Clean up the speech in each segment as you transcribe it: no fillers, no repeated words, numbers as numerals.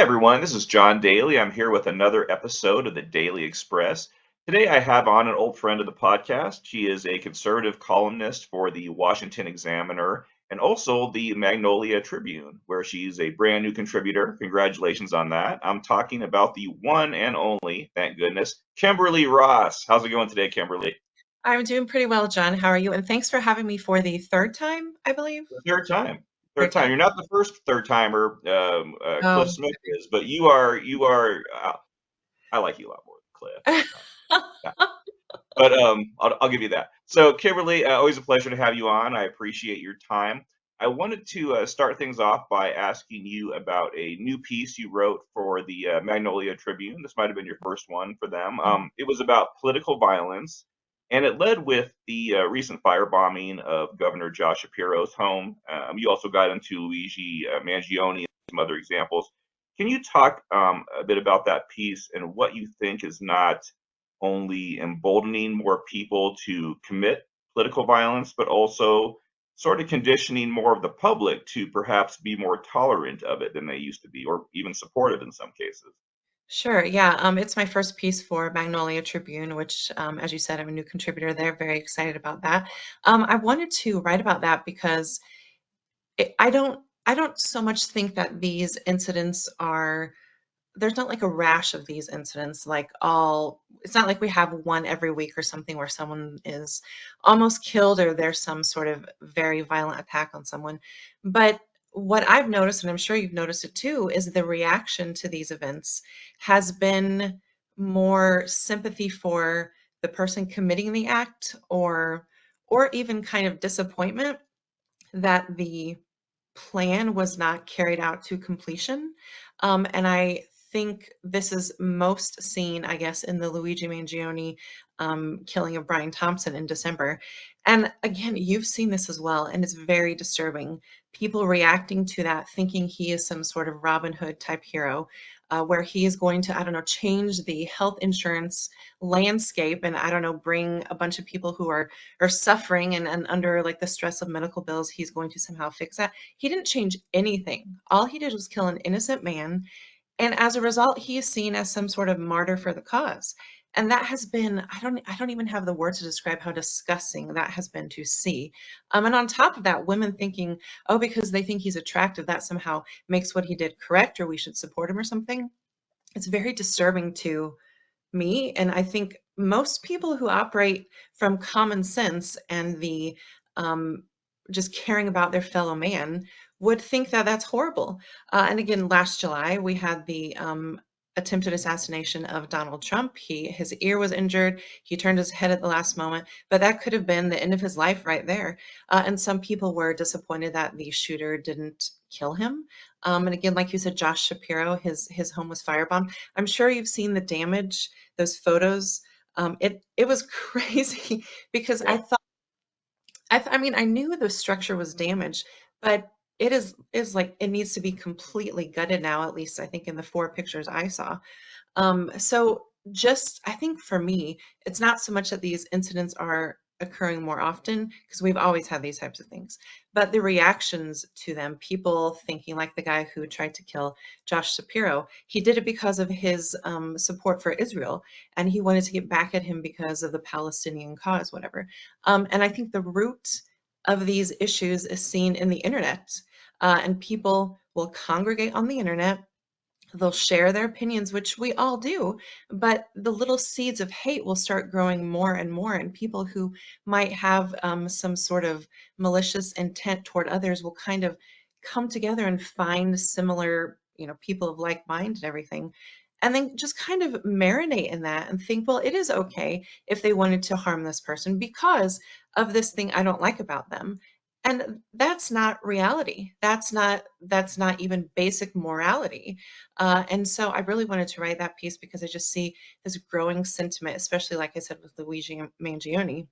everyone, this is John Daly. I'm here with another episode of the Daily Express. Today I have on an old friend of the podcast. She is a conservative columnist for the Washington Examiner and also the Magnolia Tribune, where she's a brand new contributor. Congratulations on that. I'm talking about the one and only, thank goodness, Kimberly Ross. How's it going today, Kimberly? I'm doing pretty well, John. How are you? And thanks for having me for the third time, I believe. The third time. Third Third time. time. You're not the first third timer. Cliff Oh. Smith is, but you are. I like you a lot more than Cliff. Yeah. But I'll give you that. So, Kimberly, always a pleasure to have you on. I appreciate your time. I wanted to start things off by asking you about a new piece you wrote for the Magnolia Tribune. This might have been your first one for them. It was about political violence, and it led with the recent firebombing of Governor Josh Shapiro's home. You also got into Luigi Mangione and some other examples. Can you talk a bit about that piece and what you think is not only emboldening more people to commit political violence, but also sort of conditioning more of the public to perhaps be more tolerant of it than they used to be, or even supportive in some cases? Sure. Yeah. It's my first piece for Magnolia Tribune, which, as you said, I'm a new contributor there. Very excited about that. I wanted to write about that because I don't so much think that these incidents are there's not like a rash of these incidents like all it's not like we have one every week or something where someone is almost killed or there's some sort of very violent attack on someone. But what I've noticed, and I'm sure you've noticed it too, is the reaction to these events has been more sympathy for the person committing the act, or even kind of disappointment that the plan was not carried out to completion. And I think this is most seen, I guess, in the Luigi Mangione killing of Brian Thompson in December. And again, you've seen this as well, and it's very disturbing. People reacting to that, thinking he is some sort of Robin Hood type hero, where he is going to, I don't know, change the health insurance landscape and, I don't know, bring a bunch of people who are suffering and under like the stress of medical bills, he's going to somehow fix that. He didn't change anything. All he did was kill an innocent man, and as a result, he is seen as some sort of martyr for the cause. And that has been, I don't even have the words to describe how disgusting that has been to see. And on top of that, women thinking, oh, because they think he's attractive, that somehow makes what he did correct or we should support him or something. It's very disturbing to me, and I think most people who operate from common sense and the um, just caring about their fellow man would think that that's horrible. And again, last July we had the attempted assassination of Donald Trump. His ear was injured. He turned his head at the last moment, but that could have been the end of his life right there. And some people were disappointed that the shooter didn't kill him. And again, like you said, Josh Shapiro, his home was firebombed. I'm sure you've seen the damage, those photos. It was crazy because Yeah. I mean, I knew the structure was damaged, but it is like it needs to be completely gutted now, at least I think in the 4 pictures I saw. So just I think for me, it's not so much that these incidents are occurring more often because we've always had these types of things, but the reactions to them, people thinking like the guy who tried to kill Josh Shapiro, he did it because of his support for Israel, and he wanted to get back at him because of the Palestinian cause, whatever. And I think the root of these issues is seen in the internet, and people will congregate on the internet. They'll share their opinions, which we all do, but the little seeds of hate will start growing more and more, and people who might have some sort of malicious intent toward others will kind of come together and find similar, people of like mind and everything, and then just kind of marinate in that and think, well, it is okay if they wanted to harm this person because of this thing I don't like about them. And that's not reality. That's not even basic morality. And so I really wanted to write that piece because I just see this growing sentiment, especially like I said with Luigi Mangione,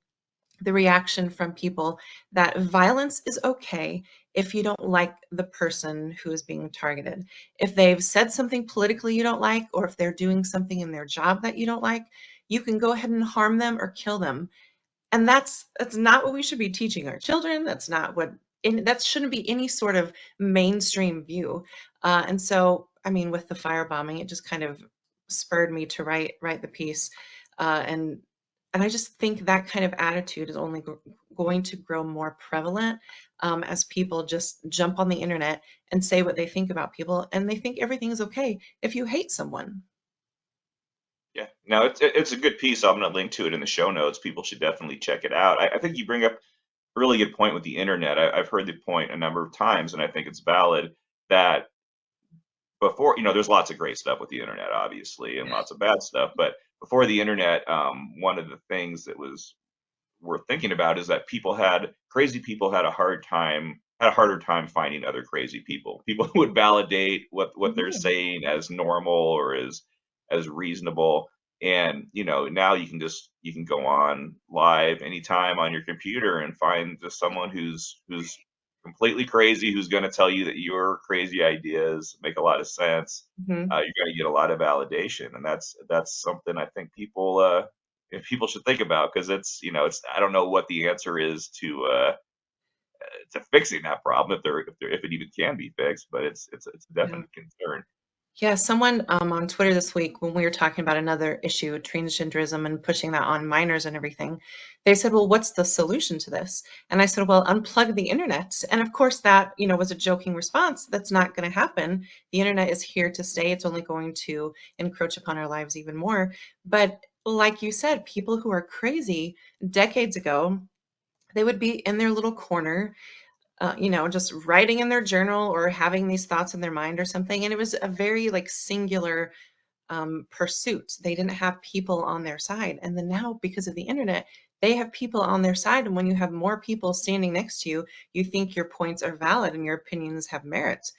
the reaction from people that violence is okay if you don't like the person who is being targeted. If they've said something politically you don't like, or if they're doing something in their job that you don't like, you can go ahead and harm them or kill them. And that's not what we should be teaching our children. That's not what that shouldn't be any sort of mainstream view. And so I mean, with the firebombing, it just kind of spurred me to write the piece, and I just think that kind of attitude is only going to grow more prevalent as people just jump on the internet and say what they think about people, and they think everything is okay if you hate someone. Yeah, no, it's a good piece. I'm going to link to it in the show notes. People should definitely check it out. I think you bring up a really good point with the internet. I've heard the point a number of times, and I think it's valid that before, there's lots of great stuff with the internet, obviously, and lots of bad stuff. But before the internet, one of the things that was worth thinking about is that crazy people had a harder time finding other crazy people. People who would validate what they're Mhm. saying as normal or as reasonable. And now you can go on live anytime on your computer and find just someone who's completely crazy, who's going to tell you that your crazy ideas make a lot of sense. Mhm. You're going to get a lot of validation, and that's something I think people should think about, because it's I don't know what the answer is to fixing that problem, if it even can be fixed, but it's a Yeah. definite concern. Yeah, someone on Twitter this week, when we were talking about another issue, transgenderism and pushing that on minors and everything, they said, "Well, what's the solution to this?" And I said, "Well, unplug the internet." And of course, that was a joking response. That's not going to happen. The internet is here to stay. It's only going to encroach upon our lives even more. But like you said, people who are crazy decades ago, they would be in their little corner, just writing in their journal or having these thoughts in their mind or something. And it was a very like singular pursuit. They didn't have people on their side. And then now, because of the internet, they have people on their side. And when you have more people standing next to you, you think your points are valid and your opinions have merit.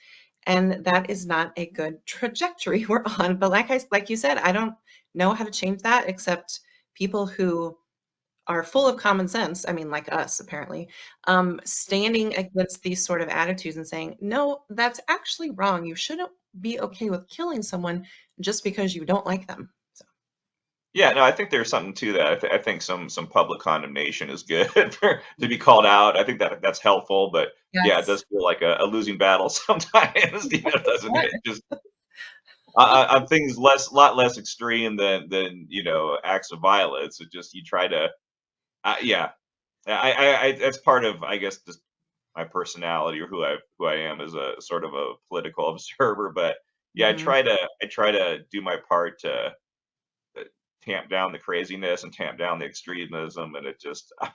And that is not a good trajectory we're on. But like you said, I don't know how to change that except people who are full of common sense, I mean, like us, apparently, standing against these sort of attitudes and saying, no, that's actually wrong. You shouldn't be okay with killing someone just because you don't like them. So, Yeah, no, I think there's something to that. I think some public condemnation is good to be called out. I think that's helpful, but yeah, it yes. does feel like a losing battle sometimes, doesn't it? Just on things lot less extreme than acts of violence. It just you try to, yeah, that's part of, I guess, just my personality, or who I am as a sort of a political observer. But yeah, Mhm. I try to do my part to uh, tamp down the craziness and tamp down the extremism, and it just I'm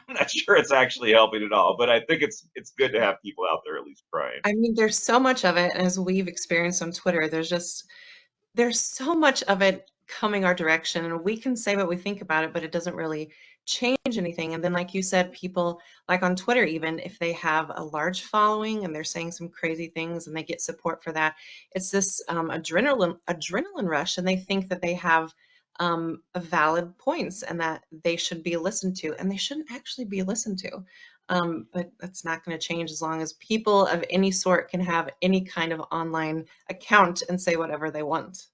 not sure it's actually helping at all. But I think it's good to have people out there at least trying. I mean, there's so much of it, as we've experienced on Twitter. There's so much of it coming our direction, and we can say what we think about it, but it doesn't really change anything. And then, like you said, people like on Twitter, even if they have a large following and they're saying some crazy things and they get support for that, it's this adrenaline rush, and they think that they have valid points and that they should be listened to, and they shouldn't actually be listened to. But that's not going to change as long as people of any sort can have any kind of online account and say whatever they want.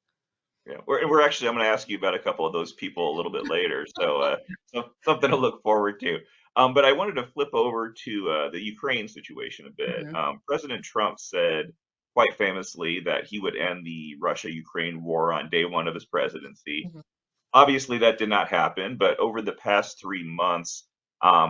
Yeah, we're actually I'm going to ask you about a couple of those people a little bit later, so something to look forward to. But I wanted to flip over to the Ukraine situation a bit. Mhm, President Trump said quite famously that he would end the Russia-Ukraine war on day one of his presidency. mhm, Obviously, that did not happen, but over the past 3 months,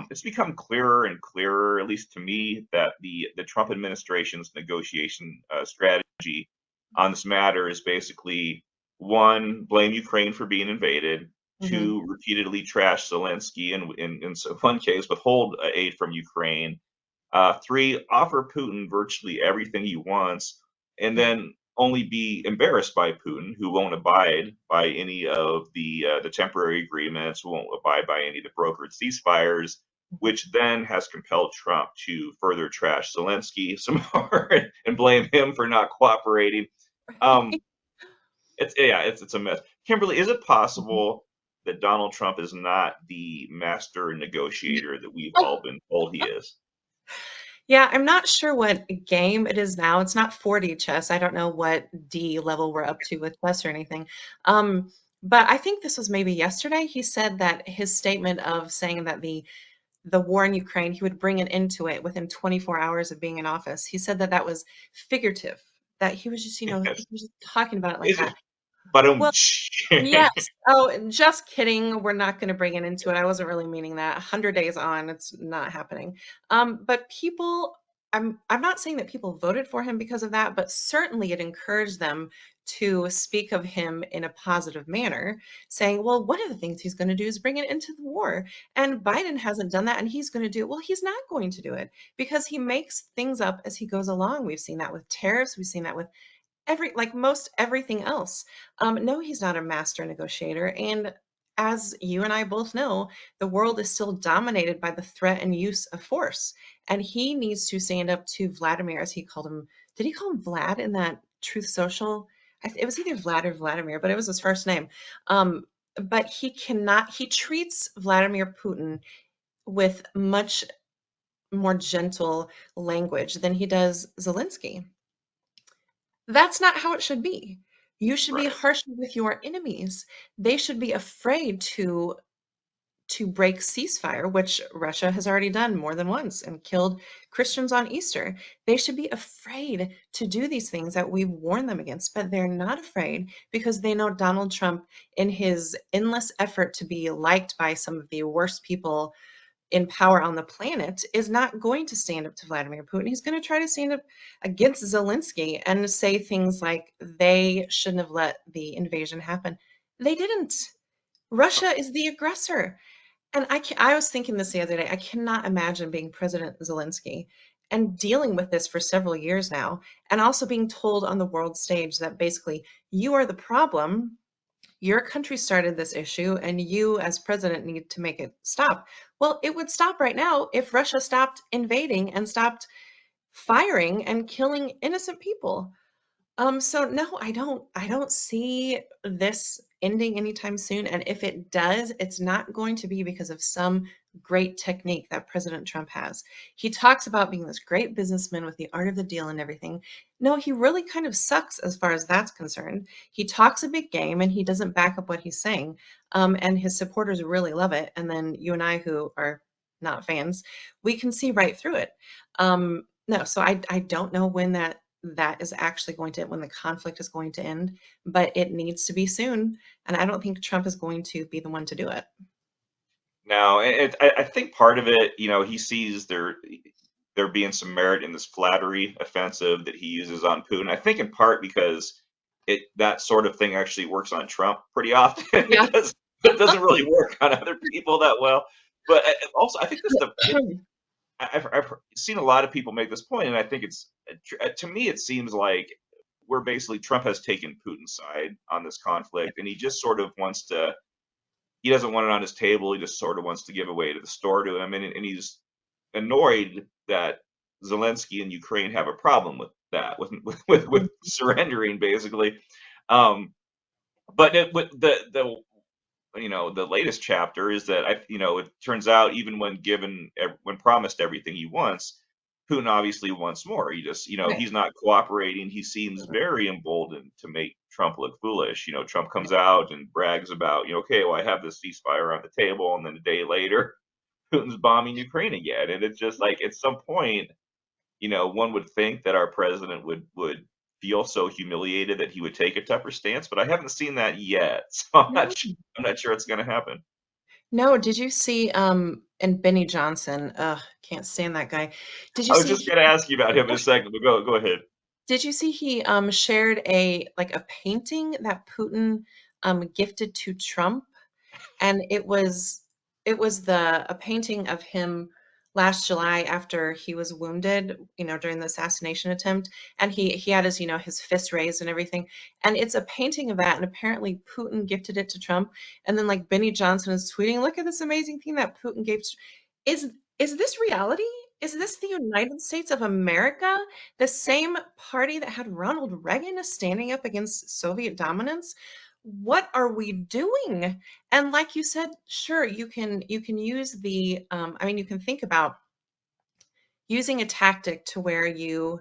it's become clearer and clearer, at least to me, that the Trump administration's negotiation strategy on this matter is basically: one, blame Ukraine for being invaded; mhm, two, repeatedly trash Zelensky, and in one case, withhold aid from Ukraine; three, offer Putin virtually everything he wants, and yeah. then only be embarrassed by Putin, who won't abide by any of the temporary agreements, won't abide by any of the brokered ceasefires, Mhm. which then has compelled Trump to further trash Zelensky some more and blame him for not cooperating. Um, it's a mess. Kimberly, is it Mhm. possible that Donald Trump is not the master negotiator that we've all been told he is? Yeah, I'm not sure what game it is now. It's not 4D chess. I don't know what D level we're up to with chess or anything. But I think this was maybe yesterday. He said that his statement of saying that the war in Ukraine, he would bring an end to it within 24 hours of being in office. He said that that was figurative, that he was just, he Yes. was just talking about it like Is it? that. But Well, yes. Oh, and just kidding. We're not going to bring it into it. I wasn't really meaning that. 100 days on, it's not happening. But people, I'm not saying that people voted for him because of that, but certainly it encouraged them to speak of him in a positive manner, saying, well, one of the things he's going to do is bring it into the war. And Biden hasn't done that, and he's going to do it. Well, he's not going to do it because he makes things up as he goes along. We've seen that with tariffs. We've seen that with like most everything else. No, he's not a master negotiator. And as you and I both know, the world is still dominated by the threat and use of force. And he needs to stand up to Vladimir, as he called him. Did he call him Vlad in that Truth Social? It was either Vlad or Vladimir, but it was his first name. But he treats Vladimir Putin with much more gentle language than he does Zelensky. That's not how it should be. You should be right. harsh with your enemies. They should be afraid to break ceasefire, which Russia has already done more than once and killed Christians on Easter. They should be afraid to do these things that we've warned them against, but they're not afraid because they know Donald Trump, in his endless effort to be liked by some of the worst people in power on the planet, is not going to stand up to Vladimir Putin. He's going to try to stand up against Zelensky and say things like they shouldn't have let the invasion happen. They didn't. Russia is the aggressor. And I was thinking this the other day. I cannot imagine being President Zelensky and dealing with this for several years now, and also being told on the world stage that basically you are the problem, your country started this issue and you as president need to make it stop. Well, it would stop right now if Russia stopped invading and stopped firing and killing innocent people. So no, I don't see this ending anytime soon. And if it does, it's not going to be because of some great technique that President Trump has. He talks about being this great businessman with the art of the deal and everything. No, he really kind of sucks as far as that's concerned. He talks a big game and he doesn't back up what he's saying. And his supporters really love it. And then you and I, who are not fans, we can see right through it. No, so I don't know when that is actually going to, when the conflict is going to end, but it needs to be soon. And I don't think Trump is going to be the one to do it. Now, I think part of it, he sees there being some merit in this flattery offensive that he uses on Putin. I think in part because that sort of thing actually works on Trump pretty often. Yeah. It doesn't really work on other people that well. But also, I think I've seen a lot of people make this point, and I think to me it seems like we're basically Trump has taken Putin's side on this conflict, and he just sort of wants to. He doesn't want it on his table. He just sort of wants to give away to the store to him, and he's annoyed that Zelensky and Ukraine have a problem with that, with surrendering basically. Um, but with the latest chapter is that it turns out even when promised everything he wants, Putin obviously wants more. He just Right. he's not cooperating. He seems very emboldened to make Trump look foolish. Trump comes out and brags about okay, well, I have this ceasefire on the table, and then a day later Putin's bombing Ukraine again. And it's just like at some point, one would think that our president would feel so humiliated that he would take a tougher stance, but I haven't seen that yet. So No. I'm not sure it's going to happen. No, did you see and Benny Johnson, can't stand that guy. Did you I was see just going to ask you about him in a second, but go ahead. he shared a painting that Putin gifted to Trump, and it was a painting of him last July after he was wounded, during the assassination attempt, and he had his fist raised and everything, and it's a painting of that, and apparently Putin gifted it to Trump, and then like Benny Johnson is tweeting, "Look at this amazing thing that Putin gave to." Is is this reality? Is this the United States of America? The same party that had Ronald Reagan standing up against Soviet dominance? What are we doing? And like you said, sure, you can use you can think about using a tactic to where you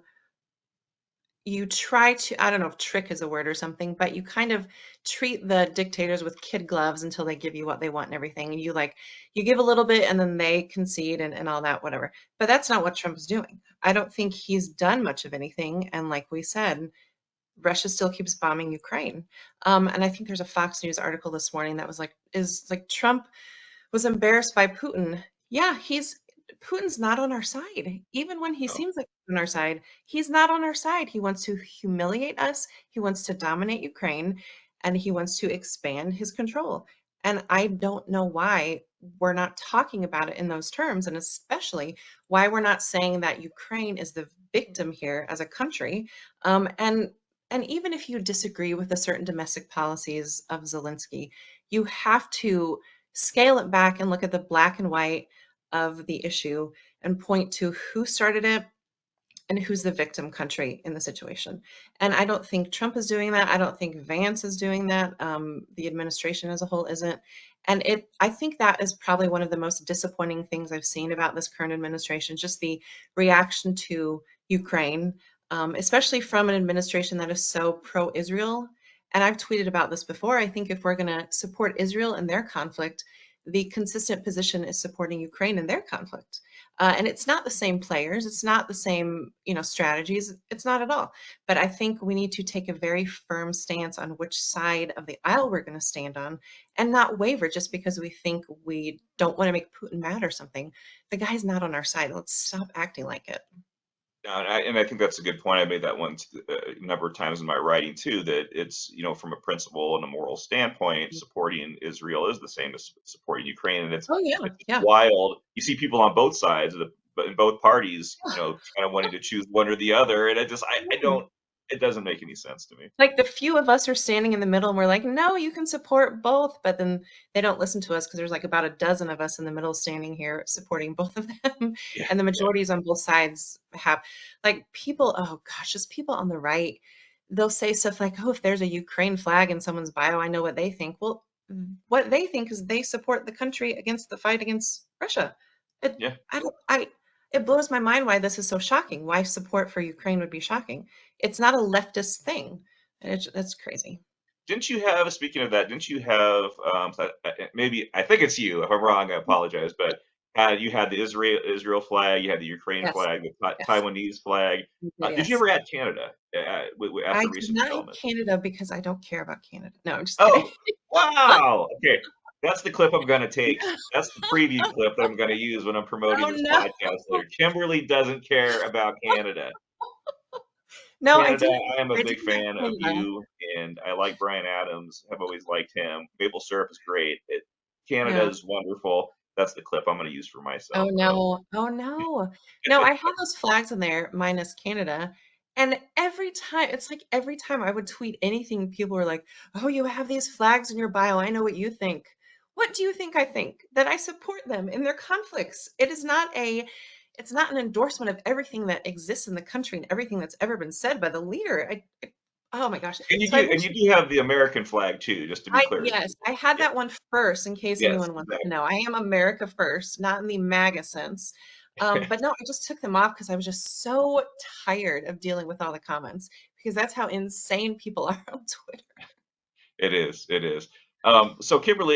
try to, I don't know if trick is a word or something, but you kind of treat the dictators with kid gloves until they give you what they want and everything. And you give a little bit and then they concede and all that, whatever. But that's not what Trump's doing. I don't think he's done much of anything. And like we said, Russia still keeps bombing Ukraine. And I think there's a Fox News article this morning that was like, is like Trump was embarrassed by Putin. Yeah, Putin's not on our side. Even when he No. seems like he's on our side, he's not on our side. He wants to humiliate us. He wants to dominate Ukraine, and he wants to expand his control. And I don't know why we're not talking about it in those terms, and especially why we're not saying that Ukraine is the victim here as a country. And even if you disagree with the certain domestic policies of Zelensky, you have to scale it back and look at the black and white of the issue and point to who started it and who's the victim country in the situation. And I don't think Trump is doing that. I don't think Vance is doing that. The administration as a whole isn't. And I think that is probably one of the most disappointing things I've seen about this current administration, just the reaction to Ukraine, especially from an administration that is so pro-Israel. And I've tweeted about this before. I think if we're going to support Israel in their conflict, the consistent position is supporting Ukraine in their conflict. And it's not the same players, it's not the same, strategies, it's not at all. But I think we need to take a very firm stance on which side of the aisle we're going to stand on and not waver just because we think we don't want to make Putin mad or something. The guy's not on our side. Let's stop acting like it. And I think that's a good point. I made that one a number of times in my writing too. That it's from a principle and a moral standpoint, supporting Israel is the same as supporting Ukraine, and Oh yeah, it's yeah. wild. You see people on both sides, but in both parties, kind of wanting to choose one or the other, and I don't. It doesn't make any sense to me. Like the few of us are standing in the middle and we're like, no, you can support both. But then they don't listen to us because there's like about a dozen of us in the middle standing here supporting both of them. Yeah, And the yeah, majorities on both sides have like people, oh gosh, just people on the right. They'll say stuff like, oh, if there's a Ukraine flag in someone's bio, I know what they think. Well, what they think is they support the country against the fight against Russia. It, yeah. I don't, I, it blows my mind why this is so shocking, why support for Ukraine would be shocking. It's not a leftist thing. That's crazy. Didn't you have, speaking of that, didn't you have, maybe, I think it's you, if I'm wrong, I apologize, but you had the Israel flag, you had the Ukraine Yes, flag, the yes, Taiwanese flag. Did you yes. ever add Canada I after did recent not eat developments? Canada because I don't care about Canada. No, I'm just kidding. Oh, wow. Okay. That's the clip I'm going to take. That's the preview clip that I'm going to use when I'm promoting Oh this no. podcast later. Kimberly doesn't care about Canada. No, Canada, I am a I big didn't have fan of Canada. you, and I like Brian Adams. Have always liked him. Maple syrup is great. Canada Yeah. is wonderful. That's the clip I'm going to use for Oh myself. no. Oh no. No, I had those flags in there minus Canada. And every time I would tweet anything, people were like, "Oh, you have these flags in your bio. I know what you think." What do you think I think? That I support them in their conflicts. It's not an endorsement of everything that exists in the country and everything that's ever been said by the leader. Oh my gosh. So I And wish you do have the American flag too, just to be clear. yes, I had Yeah. that one first in case Yes. anyone wants to Exactly. know. I am America first, not in the MAGA sense. But no, I just took them off because I was just so tired of dealing with all the comments because that's how insane people are on Twitter. It is. It is. So Kimberly,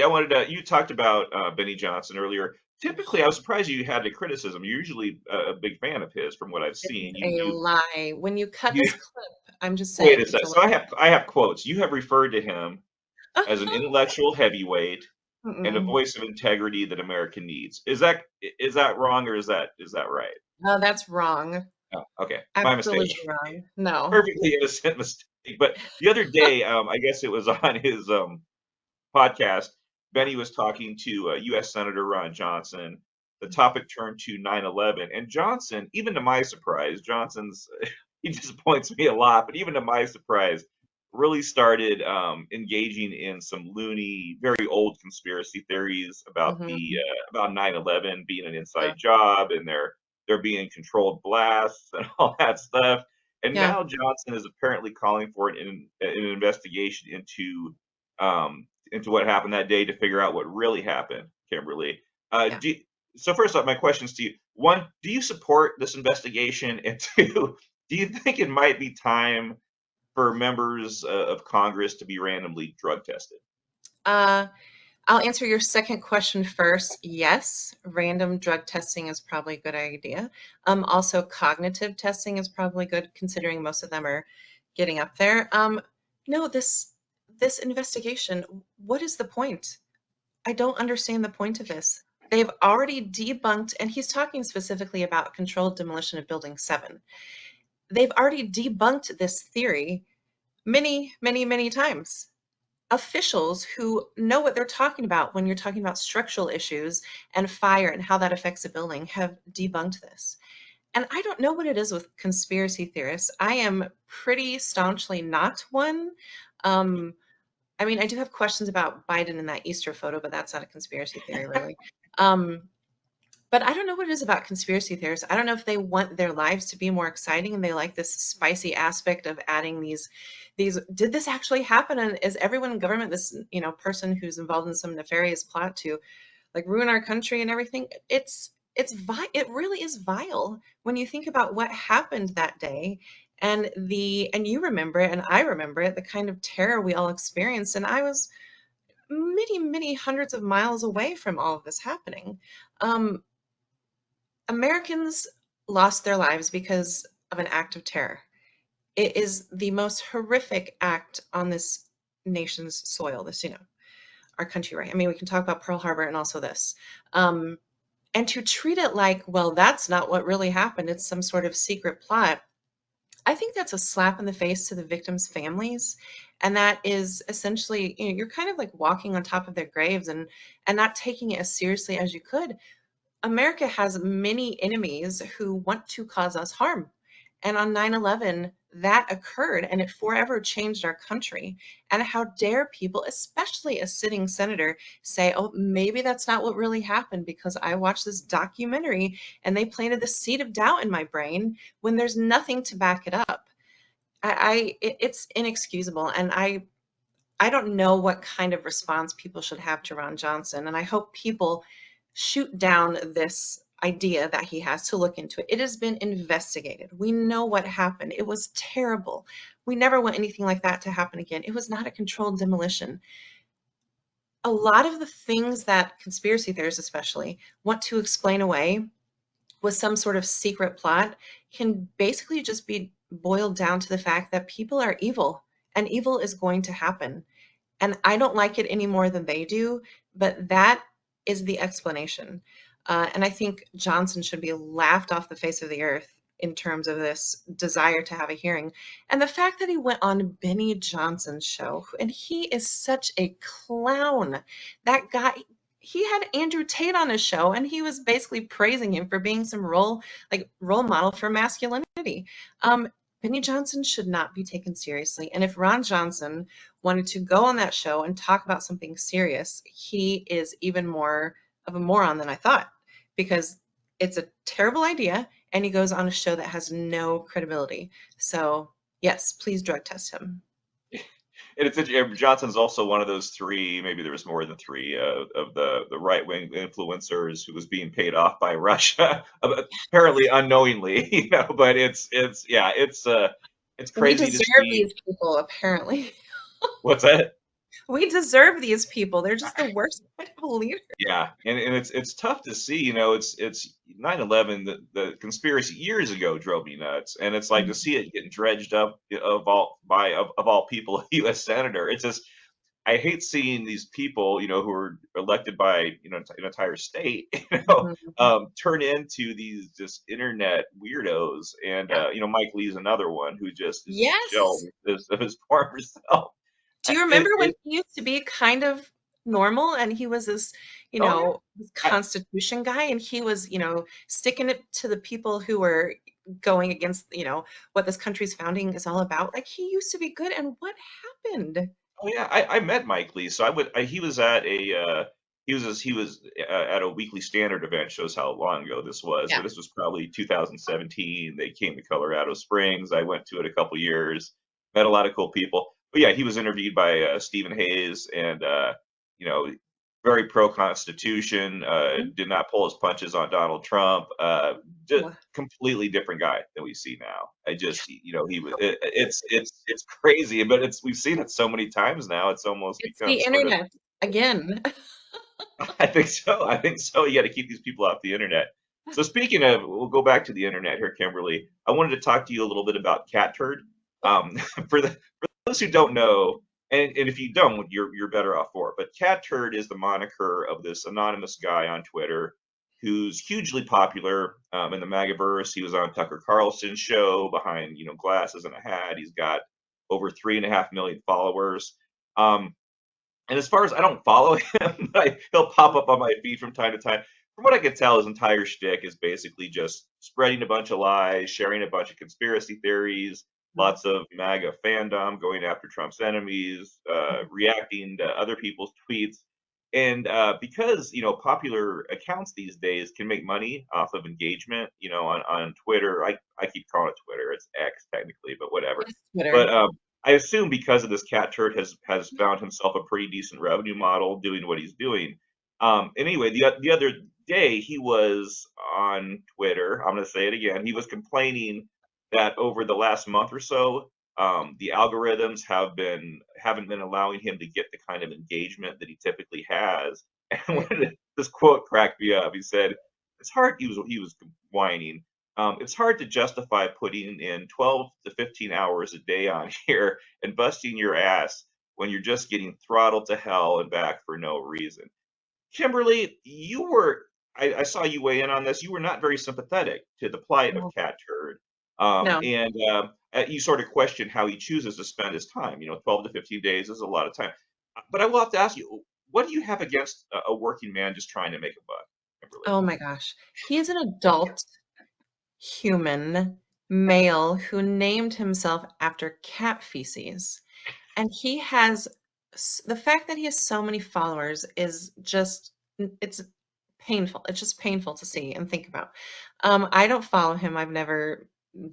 you talked about Benny Johnson earlier. Typically, I was surprised you had the criticism. You're usually a big fan of his, from what I've It is seen. a lie. When you cut You this clip, I'm just wait a saying it's sec. a lie. So I have quotes. You have referred to him as an intellectual heavyweight and a Mm-mm. voice of integrity that America needs. Is that wrong, or is that right? No, that's wrong. Oh, okay, my mistake. Absolutely wrong. No. Perfectly innocent mistake. But the other day, I guess it was on his podcast, Benny was talking to U.S. Senator Ron Johnson. The topic turned to 9/11, and Johnson, even to my surprise, he disappoints me a lot, but even to my surprise, really started engaging in some loony, very old conspiracy theories about the Hmm. about 9/11 being an Yeah. inside job and there being controlled blasts and all that stuff. And Yeah. now Johnson is apparently calling for an investigation into what happened that day to figure out what really happened, Kimberly. Yeah. So first off, my questions to you: one, do you support this investigation? And two, do you think it might be time for members of Congress to be randomly drug tested? Uh, I'll answer your second question first. Yes, random drug testing is probably a good idea. Also, cognitive testing is probably good, considering most of them are getting up there. No, this investigation, what is the point? I don't understand the point of this. They've already debunked, and he's talking specifically about controlled demolition of Building 7. They've already debunked this theory many, many, many times. Officials who know what they're talking about when you're talking about structural issues and fire and how that affects a building have debunked this. And I don't know what it is with conspiracy theorists. I am pretty staunchly not one. Um, I mean, I do have questions about Biden in that Easter photo, but that's not a conspiracy theory, really. Um, but I don't know what it is about conspiracy theorists. I don't know if they want their lives to be more exciting and they like this spicy aspect of adding these did this actually happen? And is everyone in government this, person who's involved in some nefarious plot to like ruin our country and everything? It really is vile when you think about what happened that day and you remember it and I remember it, the kind of terror we all experienced. And I was many, many hundreds of miles away from all of this happening. Um, Americans lost their lives because of an act of terror. It is the most horrific act on this nation's soil, our country, right? I mean, we can talk about Pearl Harbor and also this. And to treat it like, well, that's not what really happened, it's some sort of secret plot. I think that's a slap in the face to the victims' families. And that is essentially, you're kind of like walking on top of their graves and not taking it as seriously as you could. America has many enemies who want to cause us harm. And on 9/11, that occurred and it forever changed our country. And how dare people, especially a sitting senator, say, oh, maybe that's not what really happened because I watched this documentary and they planted the seed of doubt in my brain when there's nothing to back it up. It's inexcusable. And I don't know what kind of response people should have to Ron Johnson. And I hope people shoot down this idea that he has to look into it. It has been investigated. We know what happened. It was terrible. We never want anything like that to happen again. It was not a controlled demolition. A lot of the things that conspiracy theorists, especially, want to explain away with some sort of secret plot can basically just be boiled down to the fact that people are evil and evil is going to happen. And I don't like it any more than they do, but that is the explanation. And I think Johnson should be laughed off the face of the earth in terms of this desire to have a hearing. And the fact that he went on Benny Johnson's show, and he is such a clown. That guy, he had Andrew Tate on his show, and he was basically praising him for being some role model for masculinity. Benny Johnson should not be taken seriously. And if Ron Johnson wanted to go on that show and talk about something serious, he is even more of a moron than I thought because it's a terrible idea and he goes on a show that has no credibility. So, yes, please drug test him. And Johnson's also one of those three, maybe there was more than three, of the right wing influencers who was being paid off by Russia, apparently unknowingly, But it's We crazy to deserve see. these people, apparently. What's that? We deserve these people. They're just the worst kind of leader. Yeah, and it's tough to see, it's 9/11, the conspiracy years ago drove me nuts, and it's like to see it getting dredged up of all people, a U.S. senator. It's just I hate seeing these people, who are elected by, an entire state, Mhm. turn into these just internet weirdos. And, Yeah. Mike Lee's another one who just is a shell Yes. of his former self. Do you It, remember when it, he used to be kind of normal and he was this, oh yeah. this I, constitution guy and he was, sticking it to the people who were going against, what this country's founding is all about? Like he used to be good and what happened? oh yeah. I met Mike Lee. So he was at at a Weekly Standard event. Shows how long ago this was, Yeah. but this was probably 2017. They came to Colorado Springs. I went to it a couple years, met a lot of cool people. But yeah, he was interviewed by Stephen Hayes, and you know, very pro Constitution. Mhm. Did not pull his punches on Donald Trump. Just Wha- completely different guy than we see now. I just, he was. It's crazy, but we've seen it so many times now. It's almost It's become the sort of. internet again. I think so. I think so. You got to keep these people off the internet. So speaking of, we'll go back to the internet here, Kimberly. I wanted to talk to you a little bit about Catturd. For those who don't know, and if you don't, you're better off for it. But Catturd is the moniker of this anonymous guy on Twitter who's hugely popular in the MAGAverse. He was on Tucker Carlson's show behind glasses and a hat. He's got over 3.5 million followers. Um, and as far as I don't follow him, he'll pop up on my feed from time to time. From what I can tell, his entire shtick is basically just spreading a bunch of lies, sharing a bunch of conspiracy theories, lots of MAGA fandom, going after Trump's enemies, reacting to other people's tweets. And because popular accounts these days can make money off of engagement, on Twitter. I keep calling it Twitter; it's X technically, but whatever. It's But Twitter. I assume because of this, Catturd has found himself a pretty decent revenue model doing what he's doing. Anyway, the other day he was on Twitter. I'm going to say it again. He was complaining that over the last month or so, the algorithms haven't been allowing him to get the kind of engagement that he typically has. And Right. when this quote cracked me up, he said, "It's hard." He was whining. It's hard to justify putting in 12 to 15 hours a day on here and busting your ass when you're just getting throttled to hell and back for no reason. Kimberly, I saw you weigh in on this. You were not very sympathetic to the plight of No. Catturd. No. And you sort of question how he chooses to spend his time. 12 to 15 days is a lot of time. But I will have to ask you, what do you have against a working man just trying to make a buck, Kimberly? Oh my gosh. He is an adult human male who named himself after cat feces. And he has the fact that he has so many followers is just it's painful. It's just painful to see and think about. I don't follow him. I've never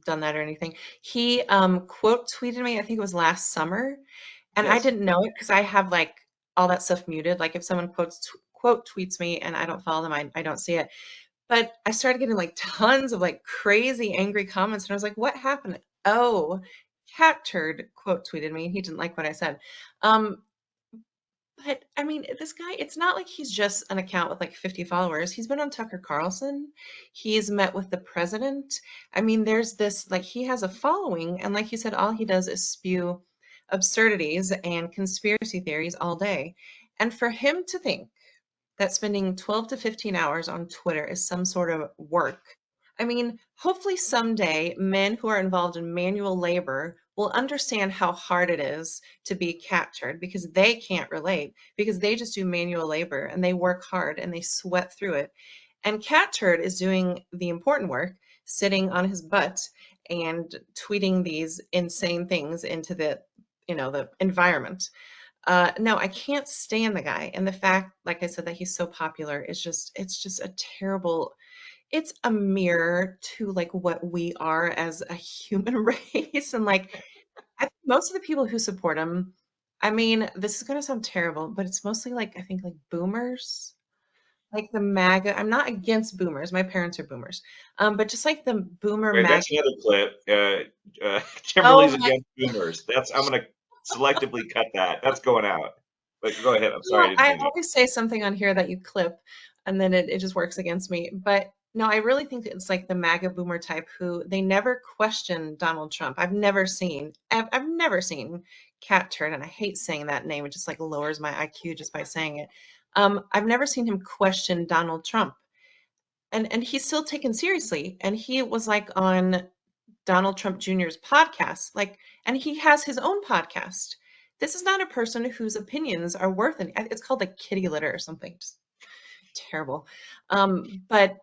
done that or anything. He quote tweeted me, I think it was last summer, and I Yes. didn't know it because I have like all that stuff muted. Like if someone quote tweets me and I don't follow them, I don't see it. But I started getting, like, tons of, like, crazy angry comments, and I was like, "What happened?" "Oh, Catturd quote tweeted me, he didn't like what I said." Um, but, I mean, this guy it's not like he's just an account with, like, 50 followers. He's been on Tucker Carlson. He's met with the president. I mean, there's this like, he has a following, and like you said, all he does is spew absurdities and conspiracy theories all day. And for him to think that spending 12 to 15 hours on Twitter is some sort of work. I mean, hopefully someday men who are involved in manual labor will understand how hard it is to be captured because they can't relate because they just do manual labor and they work hard and they sweat through it. And Catturd is doing the important work, sitting on his butt and tweeting these insane things into the environment. No, I can't stand the guy, and the fact, like I said, that he's so popular is it's just a terrible it's a mirror to, like, what we are as a human race, and, like, I think most of the people who support him I mean, this is gonna sound terrible, but it's mostly, like, I think, like, boomers, like the MAGA I'm not against boomers, my parents are boomers, but just like the boomer Wait, MAGA that's another clip. Oh Kimberly's my against boomers. I'm gonna selectively cut that. That's going out. But go ahead. I'm sorry, I Well, didn't I mean to. always say something on here that you clip, and then it just works against me. But no, I really think it's like the MAGA boomer type who they never question Donald Trump. I've never seen Catturd, and I hate saying that name. It just like lowers my IQ just by saying it. I've never seen him question Donald Trump, and he's still taken seriously. And he was like on Donald Trump Jr.'s podcast, like, and he has his own podcast. This is not a person whose opinions are worth any. It's called like kitty litter or something. Just terrible. But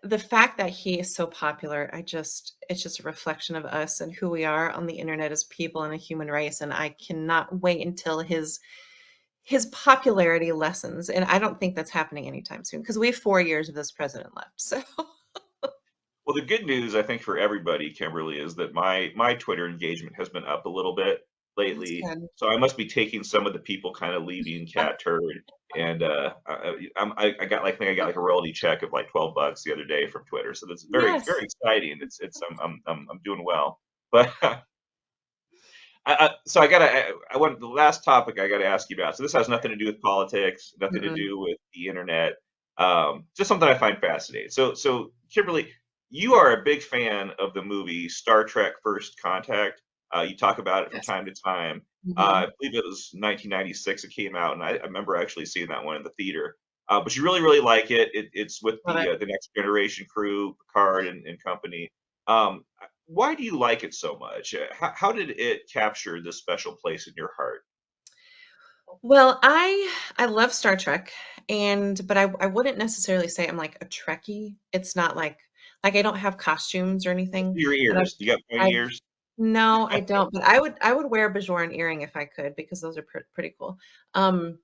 the fact that he is so popular, it's just a reflection of us and who we are on the internet as people and a human race. And I cannot wait until his popularity lessens. And I don't think that's happening anytime soon because we have 4 years of this president left. So Well, the good news, I think, for everybody, Kimberly, is that my Twitter engagement has been up a little bit that's lately. good. So I must be taking some of the people kind of leaving Catturd, and I got like I think I got like a royalty check of like $12 the other day from Twitter. So that's very Yes. very exciting. It's I'm doing well. But so I want the last topic I got to ask you about. So this has nothing to do with politics, nothing to Mm-mm. do with the internet. Just something I find fascinating. So Kimberly, you are a big fan of the movie Star Trek: First Contact. You talk about it from Yes. time to time. I Hmm. believe it was 1996 it came out, and I remember actually seeing that one in the theater. But you really, really like it. It's with Love it. the Next Generation crew, Picard and company. Why do you like it so much? How did it capture this special place in your heart? Well, I love Star Trek, but I wouldn't necessarily say I'm like a Trekkie. It's not like I don't have costumes or anything, Your but ears. You got pointy I've ears? no, I don't. But I would wear a Bajoran earring if I could because those are pretty cool. Um,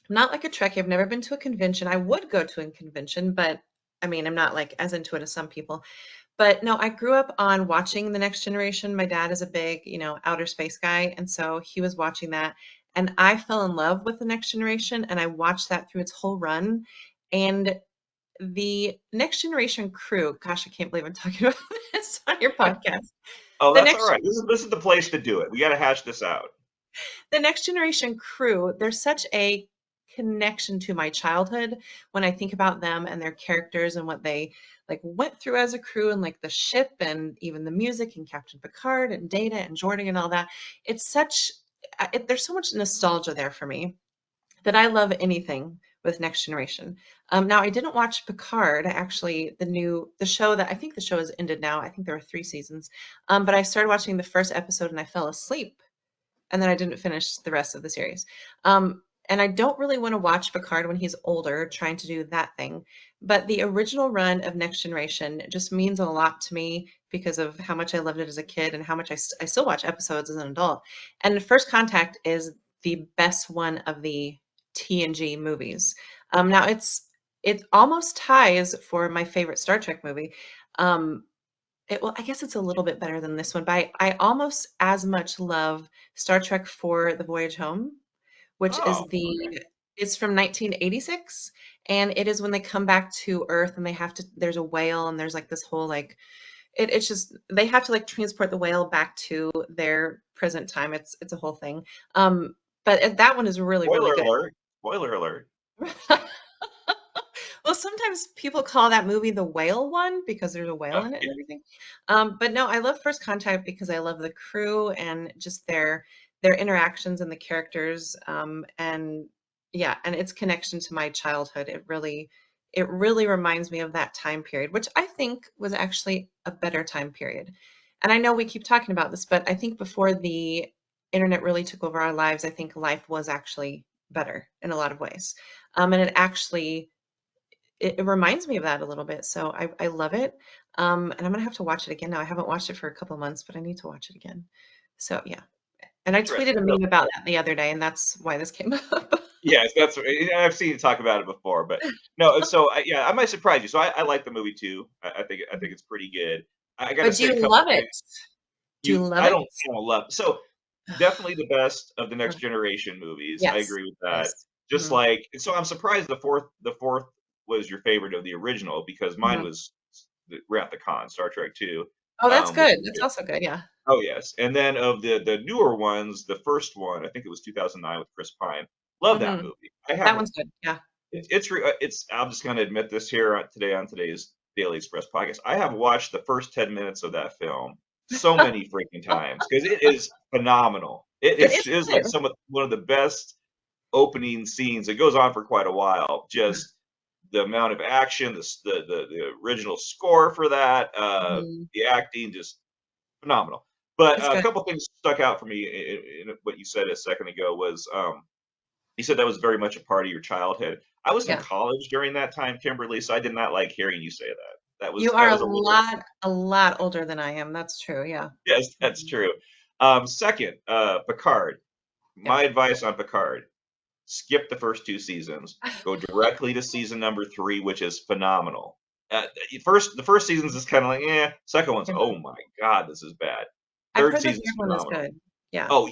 I'm not like a Trekkie. I've never been to a convention. I would go to a convention, but I mean, I'm not like as into it as some people. But no, I grew up on watching The Next Generation. My dad is a big, outer space guy, and so he was watching that, and I fell in love with The Next Generation, and I watched that through its whole run. And the Next Generation crew, gosh, I can't believe I'm talking about this on your podcast. Oh, The that's all Next right. This is the place to do it. We got to hash this out. the Next Generation crew, there's such a connection to my childhood when I think about them and their characters and what they like went through as a crew and like the ship and even the music and Captain Picard and Data and Jordan and all that. It's such there's so much nostalgia there for me that I love anything with Next Generation. Now I didn't watch Picard, actually the show that I think the show has ended now. I think there were 3 seasons. But I started watching the first episode and I fell asleep and then I didn't finish the rest of the series. And I don't really want to watch Picard when he's older, trying to do that thing. But the original run of Next Generation just means a lot to me because of how much I loved it as a kid and how much I still watch episodes as an adult. And First Contact is the best one of the TNG movies. Now it almost ties for my favorite Star Trek movie. Um, well, I guess it's a little bit better than this one, but I almost as much love Star Trek for The Voyage Home, which Oh, is it's from 1986, and it is when they come back to Earth and they have to there's a whale and there's like this whole like it's just they have to like transport the whale back to their present time. It's a whole thing. But that one is really, really spoiler good. alert. Spoiler alert. Well, sometimes people call that movie the whale one because there's a whale in it Yeah, and everything. But no, I love First Contact because I love the crew and just their interactions and the characters. And yeah, and its connection to my childhood. It really reminds me of that time period, which I think was actually a better time period. And I know we keep talking about this, but I think before the internet really took over our lives, I think life was actually better in a lot of ways. And it reminds me of that a little bit, so I love it, and I'm gonna have to watch it again now. I haven't watched it for a couple of months, but I need to watch it again. So, yeah, and I tweeted interesting. a So, meme about that the other day, and that's why this came up. yes, that's I've seen you talk about it before, but no. So yeah, I might surprise you. So I like the movie too. I think it's pretty good. I got to But do say a you couple love it? things. Do you love I it? don't love so definitely the best of the Next Okay. Generation movies. I Yes. agree with that. Yes. Just Mhm. like so, I'm surprised the fourth was your favorite of the original because mine Mhm. was Wrath of Khan, Star Trek Two, Oh, that's which good. is That's good. also good, yeah. Oh yes, and then of the newer ones, the first one I think it was 2009 with Chris Pine. Love that Mhm. movie. I That have one's good, yeah. it's I'm just going to admit this here today on today's Daily Express podcast. I have watched the first 10 minutes of that film so many freaking times because it is phenomenal. It It is, is it is like good. one of the best opening scenes. It goes on for quite a while. Yeah. Just the amount of action, the original score for that, Mhm. the acting, just phenomenal. But It's a good. couple things stuck out for me in what you said a second ago was you said that was very much a part of your childhood. I was in Yeah. college during that time, Kimberly, so I did not like hearing you say that. That You was are that a was a little lot older than I am, that's true, yeah. yes, that's Mhm. true. Second, Picard. Yep. My advice on Picard: skip the first two seasons, go directly to season number three, which is phenomenal. The first season's is kind of like, eh. Second one's, Yeah. oh my god, this is bad. I've Third heard the season's 3rd one is phenomenal. good. Yeah. Oh,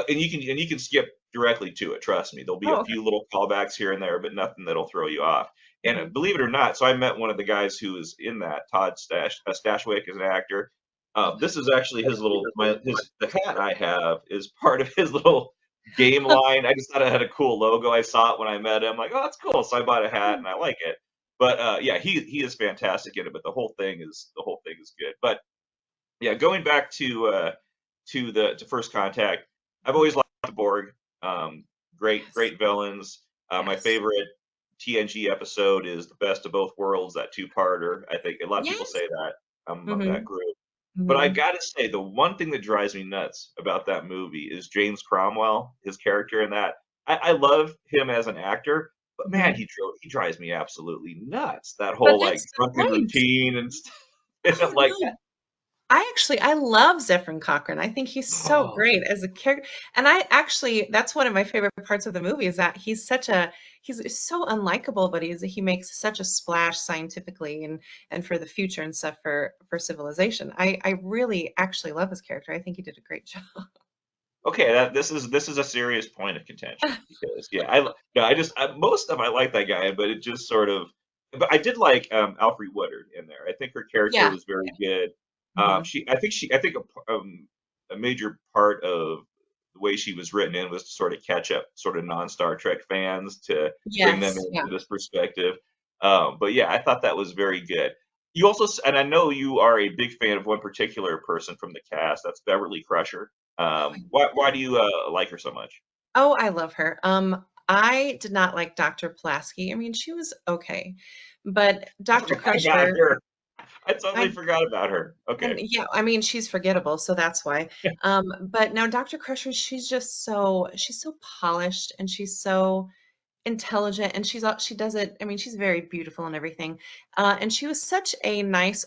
and you can skip directly to it. Trust me, there'll be Oh, a okay. few little callbacks here and there, but nothing that'll throw you off. And Mhm. believe it or not, so I met one of the guys who was in that. Todd Stashwick is an actor. Okay. This is actually his little his the hat I have is part of his little game line. I just thought it had a cool logo. I saw it when I met him. Like, oh, that's cool. So I bought a hat and I like it. But yeah, he is fantastic in it. But the whole thing is good. But yeah, going back to First Contact. I've always liked the Borg. Um, Yes. great villains. My Yes. favorite TNG episode is the Best of Both Worlds, that two-parter. I think a lot of people Yes. say that. I'm among that Mhm. group. But I Mhm. gotta say, the one thing that drives me nuts about that movie is James Cromwell, his character in that. I love him as an actor, but man, Mhm. he drives me absolutely nuts. That But whole like that's the drunken point. routine and stuff. And Oh, I'm like, no. I love Zefram Cochrane. I think he's so oh, great as a character, and I actually that's one of my favorite parts of the movie is that he's so unlikable, but he makes such a splash scientifically and for the future and stuff for civilization. I really actually love his character. I think he did a great job. okay, this is a serious point of contention because yeah, no, most of them I like that guy, but it just sort of. But I did like Alfre Woodard in there. I think her character Yeah. was very good. Mhm. I think a major part of the way she was written in was to sort of catch up sort of non-Star Trek fans to bring them Yes. Yeah. into this perspective. But yeah, I thought that was very good. You also, and I know you are a big fan of one particular person from the cast. That's Beverly Crusher. Why do you like her so much? Oh, I love her. I did not like Dr. Pulaski. I mean, she was okay, but I Dr. forgot about Crusher, her. I totally I forgot about her. and Okay. yeah, I mean, she's forgettable, so that's why. But now Dr. Crusher, she's so polished and she's so intelligent and she does it. I mean, she's very beautiful and everything. And she was such a nice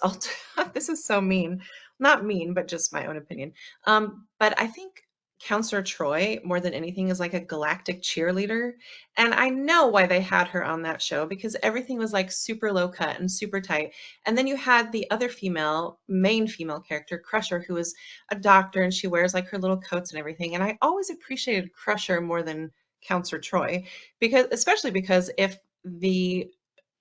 this is so mean. Not mean, but just my own opinion. But I think Counselor Troy, more than anything, is like a galactic cheerleader. And I know why they had her on that show because everything was like super low cut and super tight. And then you had the other main female character, Crusher, who is a doctor and she wears like her little coats and everything. And I always appreciated Crusher more than Counselor Troy because especially because if the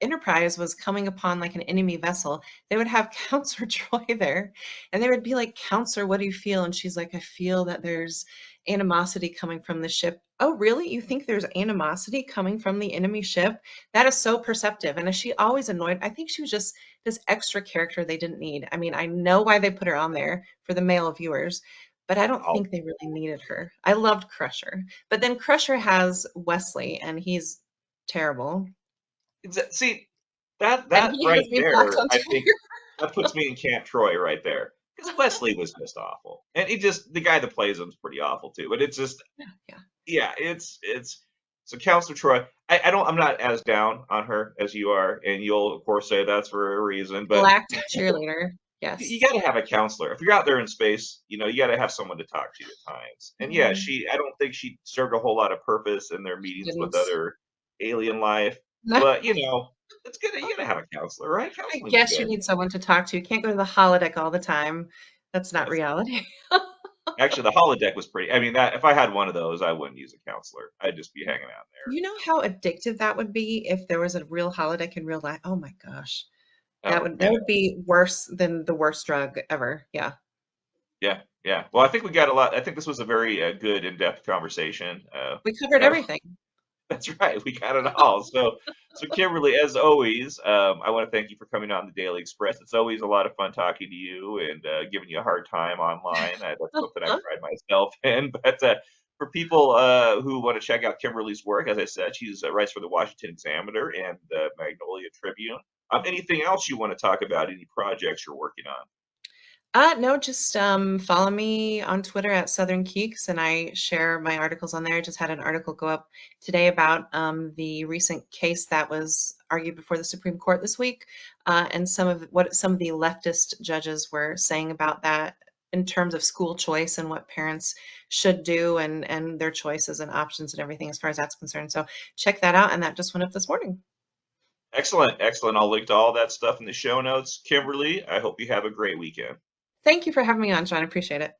Enterprise was coming upon like an enemy vessel, they would have Counselor Troy there and they would be like, Counselor, what do you feel? And she's like, I feel that there's animosity coming from the ship. Oh, really? You think there's animosity coming from the enemy ship? That is so perceptive. And she always annoyed. I think she was just this extra character they didn't need. I mean, I know why they put her on there for the male viewers, but I don't Oh, think they really needed her. I loved Crusher. But then Crusher has Wesley, and he's terrible. see And that he has right me blocked there, on I Twitter. think that puts me in Camp Troy right there. Because Wesley was just awful, and he just the guy that plays him's pretty awful too. But it's just Yeah. yeah, it's so Counselor Troy. I'm not as down on her as you are, and you'll of course say that's for a reason. But Galactic cheerleader. you Yes. got to have a counselor. If you're out there in space, you got to have someone to talk to at times. And yeah, Mhm. I don't think she served a whole lot of purpose in their She meetings with didn't. other alien life. But it's good. You got to have a counselor, right? I Counseling's guess you good. need someone to talk to. You can't go to the holodeck all the time. That's not Yes. reality. Actually, the holodeck was pretty. I mean, that if I had one of those, I wouldn't use a counselor. I'd just be hanging out there. You know how addictive that would be if there was a real holodeck in real life? Oh my gosh. Oh, That yeah, would be worse than the worst drug ever. Yeah. yeah, yeah. Well, I think we got a lot. I think this was a very good, in-depth conversation. We covered Got everything. That's right. We got it all. So Kimberly, as always, I want to thank you for coming on the Daily Express. It's always a lot of fun talking to you and giving you a hard time online. That's something I've tried myself in. But for people who want to check out Kimberly's work, as I said, she's writes for the Washington Examiner and the Magnolia Tribune. Anything else you want to talk about? Any projects you're working on? No, just follow me on Twitter at Southern Keeks, and I share my articles on there. I just had an article go up today about the recent case that was argued before the Supreme Court this week, and some of the leftist judges were saying about that in terms of school choice and what parents should do and their choices and options and everything as far as that's concerned. So check that out, and that just went up this morning. Excellent, excellent. I'll link to all that stuff in the show notes. Kimberly, I hope you have a great weekend. Thank you for having me on, John. I appreciate it.